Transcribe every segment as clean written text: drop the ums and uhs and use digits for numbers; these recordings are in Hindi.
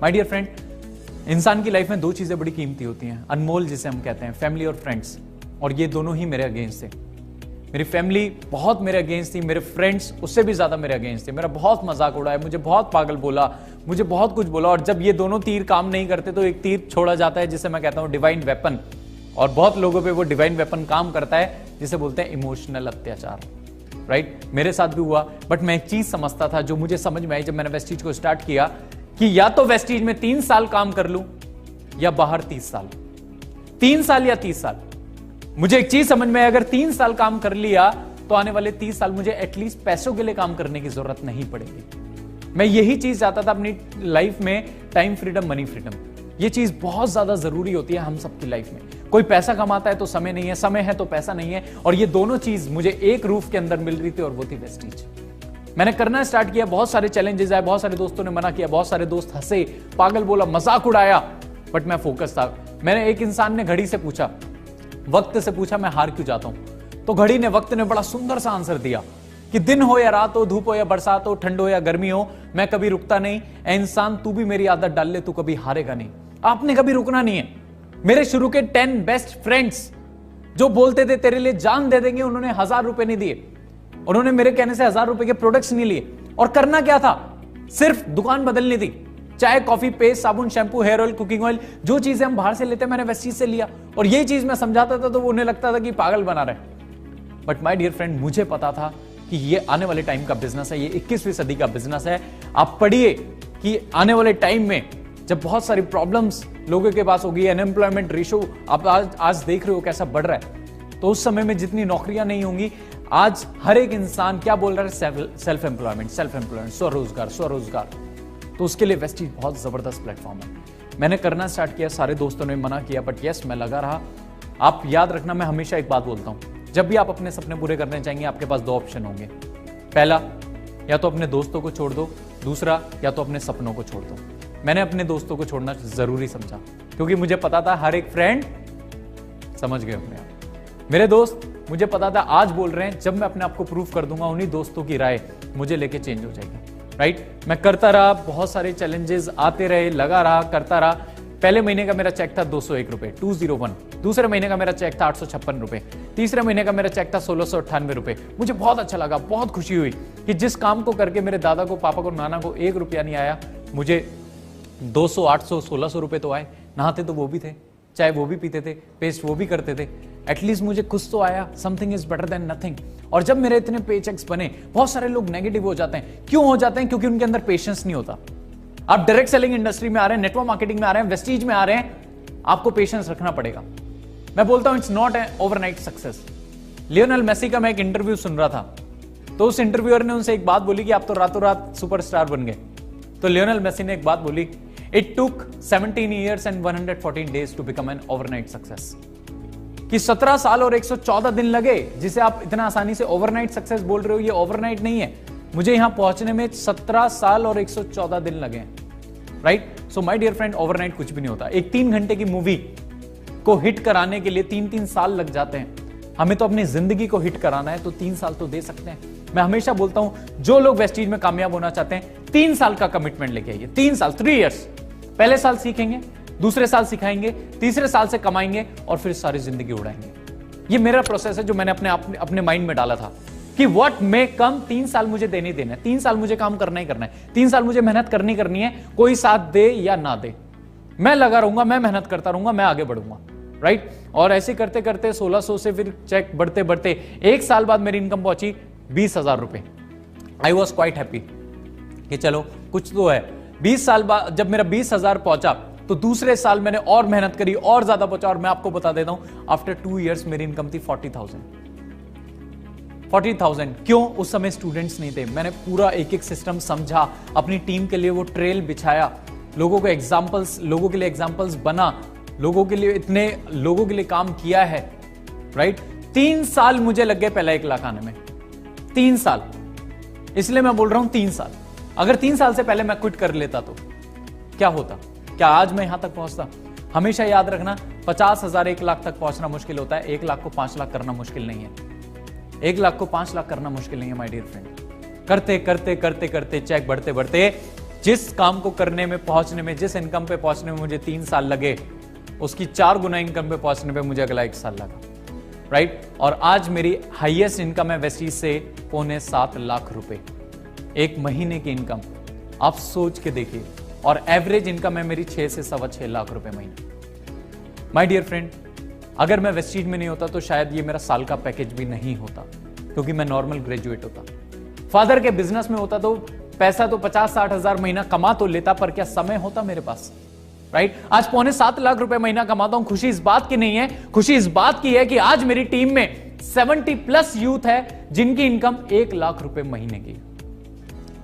माय डियर फ्रेंड, इंसान की लाइफ में दो चीजें बड़ी कीमती होती हैं, अनमोल जिसे हम कहते हैं, फैमिली और फ्रेंड्स। और ये दोनों ही मेरे अगेंस्ट थे। मेरी फैमिली बहुत मेरे अगेंस्ट थी, मेरे फ्रेंड्स उससे भी ज्यादा मेरे अगेंस्ट थे। मेरा बहुत मजाक उड़ाया, मुझे बहुत पागल बोला, मुझे बहुत कुछ बोला। और जब ये दोनों तीर काम नहीं करते तो एक तीर छोड़ा जाता है जिसे मैं कहता हूं डिवाइन वेपन। और बहुत लोगों पे वो डिवाइन वेपन काम करता है जिसे बोलते हैं इमोशनल अत्याचार। राइट, मेरे साथ भी हुआ। बट मैं एक चीज समझता था जो मुझे समझ में आई जब मैंने वेस्टीज को स्टार्ट किया, कि या तो वेस्टीज में 3 साल काम कर लूं या बाहर 30 साल। 3 साल या 30 साल। मुझे एक चीज समझ में आई, अगर 3 साल काम कर लिया तो आने वाले 30 साल मुझे एटलीस्ट पैसों के लिए काम करने की जरूरत नहीं पड़ेगी। मैं यही चीज चाहता था अपनी लाइफ में, टाइम फ्रीडम, मनी फ्रीडम। ये चीज बहुत ज्यादा जरूरी होती है हम सबकी लाइफ में। कोई पैसा कमाता है तो समय नहीं है, समय है तो पैसा नहीं है। और ये दोनों चीज मुझे एक रूफ के अंदर मिल रही थी और वो थी वेस्टीज। मैंने करना स्टार्ट किया, बहुत सारे चैलेंजेस आए, बहुत सारे दोस्तों ने मना किया, बहुत सारे दोस्त हंसे, पागल बोला, मजाक उड़ाया। बट मैं फोकस था। मैंने एक इंसान ने घड़ी से पूछा, वक्त से पूछा, मैं हार क्यों जाता हूं? तो घड़ी ने, वक्त ने बड़ा सुंदर सा आंसर दिया कि दिन हो या रात हो, धूप हो या बरसात हो, ठंड हो या गर्मी हो, मैं कभी रुकता नहीं। ए इंसान, तू भी मेरी आदत डाल ले, तू कभी हारेगा नहीं। आपने कभी रुकना नहीं है। मेरे शुरू के 10 बेस्ट फ्रेंड्स जो बोलते थे तेरे लिए जान दे देंगे, उन्होंने 1000 रुपए नहीं दिए। उन्होंने मेरे कहने से 1000 रुपए के प्रोडक्ट्स नहीं लिए। और करना क्या था? सिर्फ दुकान बदलनी थी। चाय, कॉफी, पेस्ट, साबुन, shampoo, hair oil, cooking oil, जो चीजें हम बाहर से लेते हैं मैंने वेस्टीज से लिया। और यही चीज मैं समझाता था तो उन्हें लगता था कि पागल बना रहे। बट माय डियर फ्रेंड, मुझे पता था कि ये आने वाले टाइम का बिजनेस है, ये 21वीं सदी का बिजनेस है। आप पढ़िए कि आने वाले टाइम में जब बहुत सारी प्रॉब्लम्स लोगों के पास होगी, अनएम्प्लॉयमेंट रेशो आप आज देख रहे हो कैसा बढ़ रहा है, तो उस समय में जितनी नौकरियां नहीं होंगी, आज हर एक इंसान क्या बोल रहा है? सेल्फ एम्प्लॉयमेंट, स्वरोजगार, स्वरोजगार। तो उसके लिए वेस्टीज बहुत जबरदस्त प्लेटफॉर्म है। मैंने करना स्टार्ट किया, सारे दोस्तों ने मना किया, बट यस, मैं लगा रहा। आप याद रखना, मैं हमेशा एक बात बोलता हूं, जब भी आप अपने सपने पूरे करने चाहेंगे, आपके पास 2 ऑप्शन होंगे। पहला, या तो अपने दोस्तों को छोड़ दो, दूसरा, या तो अपने सपनों को छोड़ दो। मैंने अपने दोस्तों को छोड़ना जरूरी समझा, क्योंकि मुझे पता था हर एक फ्रेंड, समझ गए अपने आप, मेरे दोस्त, मुझे पता था आज बोल रहे हैं, जब मैं अपने आप को प्रूव कर दूंगा, उन्हीं दोस्तों की राय मुझे लेके चेंज हो जाएगी। राइट, मैं करता रहा, बहुत सारे चैलेंजेस आते रहे, लगा रहा, करता रहा। पहले महीने का मेरा चेक था 201 रुपए, 201। दूसरे महीने का मेरा चेक था 856 रुपए। तीसरे महीने का मेरा चेक था 1698 रुपए। मुझे बहुत अच्छा लगा, बहुत खुशी हुई कि जिस काम को करके मेरे दादा को, पापा को, नाना को 1 रुपया नहीं आया, मुझे 200, 800, 1600 रुपए तो आए। नहाते तो वो भी थे, चाय वो भी पीते थे, पेस्ट वो भी करते थे। एटलीस्ट मुझे कुछ तो आया। Something is better than nothing. और जब मेरे इतने पे चेक्स बने, बहुत सारे लोग नेगेटिव हो जाते हैं। क्यों हो जाते हैं? क्योंकि उनके अंदर पेशेंस नहीं होता। आप डायरेक्ट सेलिंग इंडस्ट्री में आ रहे हैं, नेटवर्क मार्केटिंग में आ रहे हैं, वेस्टीज में आ रहे हैं, आपको पेशेंस रखना पड़ेगा। मैं बोलता हूं it's not a overnight success. Lionel Messi का मैं एक इंटरव्यू सुन रहा था, तो उस इंटरव्यूअर ने उनसे एक बात बोली कि आप तो रातों रात सुपरस्टार बन गए। तो लियोनेल मेसी ने एक बात बोली, it took 17 years and 114 days to become an overnight success। कि 17 साल और 114 दिन लगे, जिसे आप इतना आसानी से ओवरनाइट सक्सेस बोल रहे हो, ये ओवरनाइट नहीं है। मुझे यहां पहुंचने में 17 साल और 114 दिन लगे। Right, so my dear friend, overnight कुछ भी नहीं होता। एक 3 घंटे की मूवी को हिट कराने के लिए 3-3 साल लग जाते हैं। हमें तो अपनी जिंदगी को हिट कराना है, तो 3 साल तो दे सकते हैं। मैं हमेशा बोलता हूं, जो लोग वेस्टीज में कामयाब होना चाहते हैं, 3 साल का कमिटमेंट लेके आइए। 3 साल, 3 years। पहले साल सीखेंगे, दूसरे साल सिखाएंगे, तीसरे साल से कमाएंगे, और फिर सारी जिंदगी उड़ाएंगे। ये मेरा प्रोसेस है जो मैंने अपने माइंड में डाला था कि व्हाट मे कम, 3 साल मुझे देने ही देना है। 3 साल मुझे काम करना ही करना है। 3 साल मुझे मेहनत करनी है। कोई साथ दे या ना दे, मैं लगा रहूंगा, मैं मेहनत करता रहूंगा, मैं आगे बढ़ूंगा। राइट, और ऐसे करते करते 1600 से फिर चेक बढ़ते बढ़ते 1 साल बाद मेरी इनकम पहुंची 20,000 रुपए। आई वॉज क्वाइट हैप्पी कि चलो कुछ तो है। 20 साल बाद जब मेरा 20,000 पहुंचा, तो दूसरे साल मैंने और मेहनत करी, और ज्यादा पहुंचा। और मैं आपको बता देता हूं, आफ्टर 2 years मेरी इनकम थी 40,000। 40,000 क्यों? उस समय स्टूडेंट्स नहीं थे। मैंने पूरा एक एक सिस्टम समझा, अपनी टीम के लिए वो ट्रेल बिछाया, लोगों के लिए एग्जाम्पल्स बना, लोगों के लिए इतने लोगों के लिए काम किया है। राइट, 3 साल मुझे लग गए पहला 1 लाख आने में। 3 साल, इसलिए मैं बोल रहा हूं 3 साल। अगर 3 साल से पहले मैं क्विट कर लेता तो क्या होता? क्या आज मैं यहां तक पहुंचता? हमेशा याद रखना, 50,000 1 लाख तक पहुंचना मुश्किल होता है, 1 लाख को 5 लाख करना मुश्किल नहीं है। 1 लाख को 5 लाख करना मुश्किल नहीं है माय डियर फ्रेंड। करते करते करते करते चेक बढ़ते बढ़ते जिस काम को करने में, पहुंचने में, जिस इनकम पे पहुंचने में मुझे 3 साल लगे, उसकी 4 गुना इनकम पे पहुंचने पे मुझे अगला 1 साल लगा, राइट। और आज मेरी हाईएस्ट इनकम है वेस्टीज से 6.25 लाख रुपए एक महीने की इनकम, आप सोच के देखिए। और एवरेज इनकम है मेरी 6 से 6.25 लाख रुपए महीने। माय डियर फ्रेंड, अगर मैं वेस्टीज में नहीं होता तो शायद ये मेरा साल का पैकेज भी नहीं होता, क्योंकि मैं नॉर्मल ग्रेजुएट होता। फादर के बिजनेस में होता तो पैसा तो 50-60 हजार महीना कमा तो लेता, पर क्या समय होता मेरे पास, राइट। आज 6.25 लाख रुपए महीना कमाता हूं। खुशी इस बात की नहीं है, खुशी इस बात की है कि आज मेरी टीम में 70+ यूथ है जिनकी इनकम 1 लाख रुपए महीने की।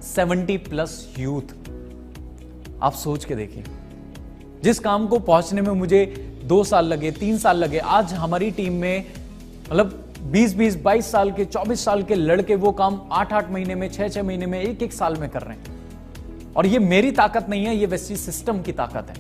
70+ यूथ, आप सोच के देखिए। जिस काम को पहुंचने में मुझे 2 साल लगे, 3 साल लगे, आज हमारी टीम में मतलब 20-20, 22 साल के, 24 साल के लड़के वो काम 8-8 महीने में, 6-6 महीने में, 1-1 साल में कर रहे हैं। और ये मेरी ताकत नहीं है, ये वेस्टीज सिस्टम की ताकत है।